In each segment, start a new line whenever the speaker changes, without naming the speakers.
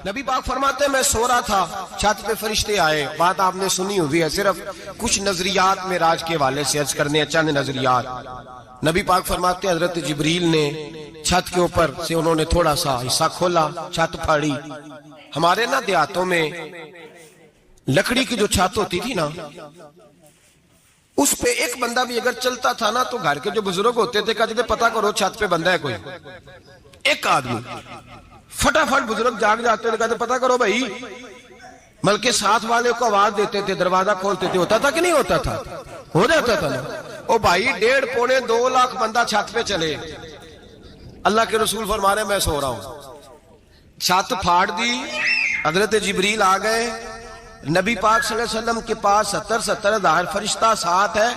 نبی پاک فرماتے ہیں میں سو رہا تھا، چھت پہ فرشتے آئے. بات آپ نے سنی ہوئی ہے، صرف کچھ نظریات معراج کے حوالے سے عرض کرنے ہیں، چند نظریات. نبی پاک فرماتے ہیں حضرت جبریل نے چھت کے اوپر سے انہوں نے تھوڑا سا حصہ کھولا، چھت پھاڑی. ہمارے نا دیہاتوں میں لکڑی کی جو چھت ہوتی تھی نا، اس پہ ایک بندہ بھی اگر چلتا تھا نا تو گھر کے جو بزرگ ہوتے تھے کہتے تھے پتہ کرو چھت پہ بندہ ہے کوئی. ایک آدمی فٹافٹ بزرگ جاگ جاتے تھے، کہتے پتہ کرو بھائی. بلکہ ساتھ والے کو آواز دیتے تھے، دروازہ کھولتے تھے. ہوتا تھا کہ نہیں ہوتا تھا؟ ہو جاتا تھا نا. او بھائی 1.5 پونے 2 لاکھ بندہ چھت پہ چلے. اللہ کے رسول فرما رہے ہیں میں سو رہا ہوں. چھت پھاڑ دی، حضرت جبریل آ گئے. نبی پاک صلی اللہ علیہ وسلم کے پاس 70 ہزار فرشتہ ساتھ ہے.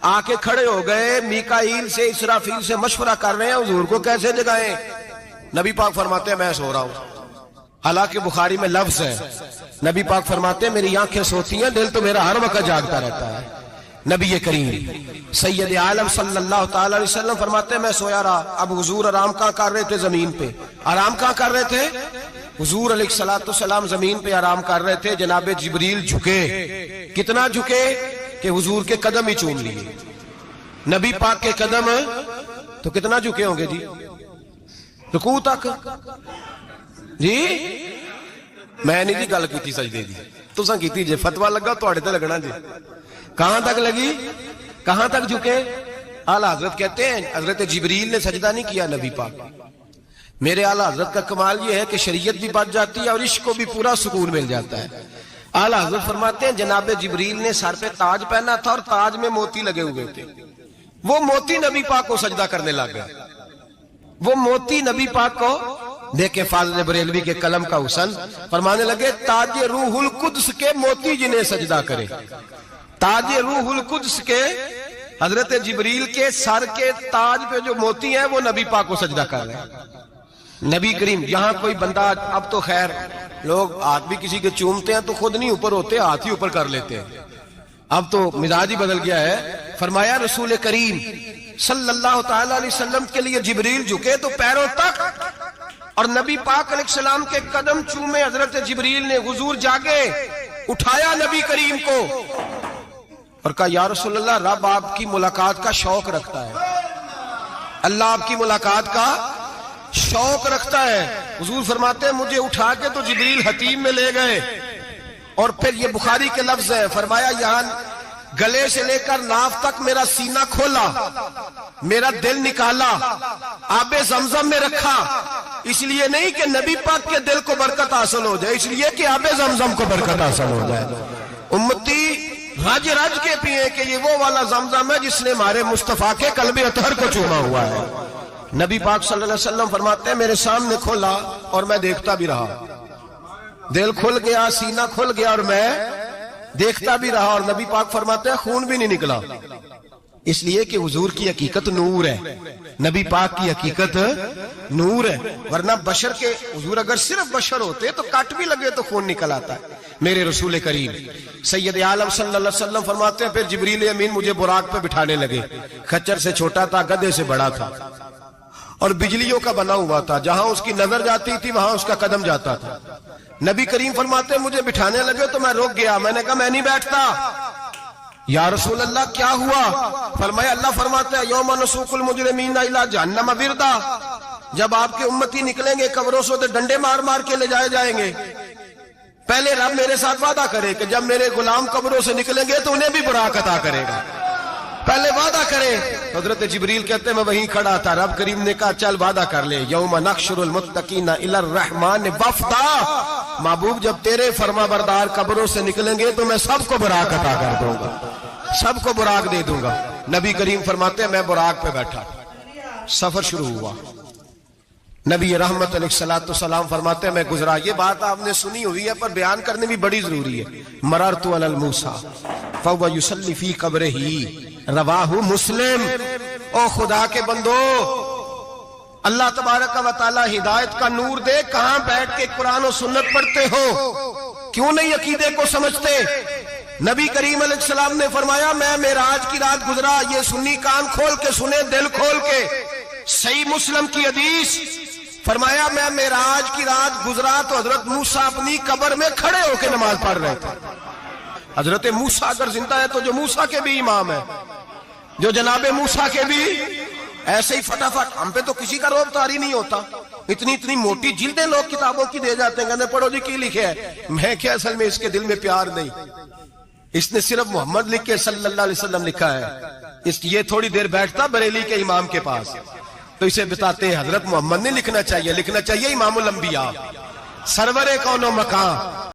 آ کے کھڑے ہو گئے، میکائیل سے اسرافیل سے مشورہ کر رہے ہیں حضور کو کیسے جگائیں. نبی پاک فرماتے ہیں میں سو رہا ہوں. حالانکہ بخاری میں لفظ ہے، نبی پاک فرماتے ہیں میری آنکھیں سوتی ہیں، دل تو میرا ہر وقت جاگتا رہتا ہے. نبی کریم سید عالم صلی اللہ تعالی علیہ وسلم فرماتے ہیں میں سویا رہا. اب حضور آرام کہاں کر رہے تھے؟ زمین پہ. آرام کہاں کر رہے تھے؟ حضور علیہ السلام زمین پہ آرام کر رہے تھے. جناب جبریل جھکے. کتنا جھکے کہ حضور کے قدم ہی چوم لیے. نبی پاک کے قدم تو کتنا جھکے ہوں گے جی؟ رکوع تک. جی میں نہیں جی گل کی سجدے دی، تساں کیتی جی. فتویٰ لگا تواڈے تے لگنا جی. کہاں تک لگی؟ کہاں تک جھکے؟ اعلیٰ حضرت کہتے ہیں حضرت جبریل نے سجدہ نہیں کیا نبی پاک. میرے اعلیٰ حضرت کا کمال یہ ہے کہ شریعت بھی بچ جاتی ہے اور عشق کو بھی پورا سکون مل جاتا ہے. اعلیٰ حضرت فرماتے ہیں جناب جبریل نے سر پہ تاج پہنا تھا اور تاج میں موتی لگے ہوئے تھے. وہ موتی نبی پاک کو سجدہ کرنے لگ گئے. وہ موتی نبی پاک کو دیکھیں فاضل بریلوی کے قلم کا حسن فرمانے لگے تاج روح القدس کے موتی جنہیں سجدہ کرے. تاج روح القدس کے حضرت جبریل کے سر کے تاج پہ جو موتی ہیں وہ نبی پاک کو سجدہ کر رہے ہیں. نبی کریم یہاں کوئی بندہ، اب تو خیر لوگ ہاتھ بھی کسی کے چومتے ہیں تو خود نہیں اوپر ہوتے، ہاتھ ہی اوپر کر لیتے ہیں. اب تو مزاج ہی بدل گیا ہے. فرمایا رسول کریم صلی اللہ تعالی علیہ وسلم کے لیے جبریل جھکے تو پیروں تک، اور نبی پاک علیہ السلام کے قدم چومے. حضرت جبریل نے حضور جاگے، اٹھایا نبی کریم کو اور کہا یا رسول اللہ رب آپ کی ملاقات کا شوق رکھتا ہے. اللہ آپ کی ملاقات کا شوق رکھتا ہے. حضور فرماتے ہیں مجھے اٹھا کے تو جبریل حتیم میں لے گئے. اور پھر یہ بخاری کے لفظ ہے، فرمایا یہاں گلے سے لے کر ناف تک میرا سینہ کھولا، میرا دل نکالا، آب زمزم میں رکھا. اس لیے نہیں کہ نبی پاک کے دل کو برکت حاصل ہو جائے، اس لیے کہ آب زمزم کو برکت حاصل ہو جائے. امتی رج رج کے پیئے کہ یہ وہ والا زمزم ہے جس نے ہمارے مصطفیٰ کے قلب اطہر کو چوما ہوا ہے. نبی پاک صلی اللہ علیہ وسلم فرماتے ہیں میرے سامنے کھولا اور میں دیکھتا بھی رہا. دل کھل گیا، سینہ کھل گیا اور میں دیکھتا بھی رہا. اور نبی پاک فرماتے ہیں خون بھی نہیں نکلا، اس لیے کہ حضور کی حقیقت نور ہے. نبی پاک کی حقیقت نور ہے. ورنہ بشر کے حضور اگر صرف بشر ہوتے تو کٹ بھی لگے تو خون نکل آتا ہے. میرے رسول کریم سید عالم صلی اللہ علیہ وسلم فرماتے ہیں پھر جبریل امین مجھے براق پہ بٹھانے لگے. خچر سے چھوٹا تھا، گدھے سے بڑا تھا اور بجلیوں کا بنا ہوا تھا. جہاں اس کی نظر جاتی تھی وہاں اس کا قدم جاتا تھا. نبی کریم فرماتے ہیں مجھے بٹھانے لگے تو میں رک گیا. میں نے کہا میں نہیں بیٹھتا. یا رسول اللہ کیا ہوا؟ فرمایا اللہ فرماتا ہے یوم نسوق المجرمین الی جہنم وردا. جب آپ کے امتی نکلیں گے قبروں سے ڈنڈے مار مار کے لے جائے جائیں گے. پہلے رب میرے ساتھ وعدہ کرے کہ جب میرے غلام قبروں سے نکلیں گے تو انہیں بھی براق عطا کرے گا. پہلے وعدہ کرے. حضرت جبریل کہتے ہیں میں وہیں کھڑا تھا. رب کریم نے کہا چل وعدہ کر لے. یوم نحشر المتقین الی الرحمن وفدا. محبوب جب تیرے فرما بردار قبروں سے نکلیں گے تو میں سب کو براق عطا کر دوں گا، سب کو براق دے دوں گا. نبی کریم فرماتے ہیں میں براق پہ بیٹھا. سفر شروع ہوا. نبی رحمت علیہ السلام فرماتے ہیں میں گزرا. یہ بات آپ نے سنی ہوئی ہے پر بیان کرنے بھی بڑی ضروری ہے. مررت علی الموسیٰ فہو یصلی فی قبرہ رواہ مسلم. او خدا کے بندو اللہ تبارک و تعالی ہدایت کا نور دے. کہاں بیٹھ کے قرآن و سنت پڑھتے ہو؟ کیوں نہیں عقیدے کو سمجھتے؟ نبی کریم علیہ السلام نے فرمایا میں معراج کی رات گزرا. یہ سنی کان کھول کے سنے، دل کھول کے. صحیح مسلم کی حدیث فرمایا میں معراج کی رات گزرا تو حضرت موسیٰ اپنی قبر میں کھڑے ہو کے نماز پڑھ رہے تھے. حضرت موسیٰ اگر زندہ ہے تو جو موسیٰ کے بھی امام ہے، جو جناب موسیٰ کے بھی ایسے ہی فٹافٹ. ہم پہ تو کسی کا روب طاری نہیں ہوتا. اتنی موٹی جلدیں لوگ کتابوں کی دے جاتے ہیں، کہتے پڑھو جی کی لکھے ہے. میں کیا اصل میں اس کے دل میں پیار نہیں. اس نے صرف محمد لکھ کے صلی اللہ علیہ وسلم لکھا ہے. یہ تھوڑی دیر بیٹھتا بریلی کے امام کے پاس تو اسے بتاتے ہیں حضرت محمد نے لکھنا چاہیے امام الانبیاء سرور کون و مکان.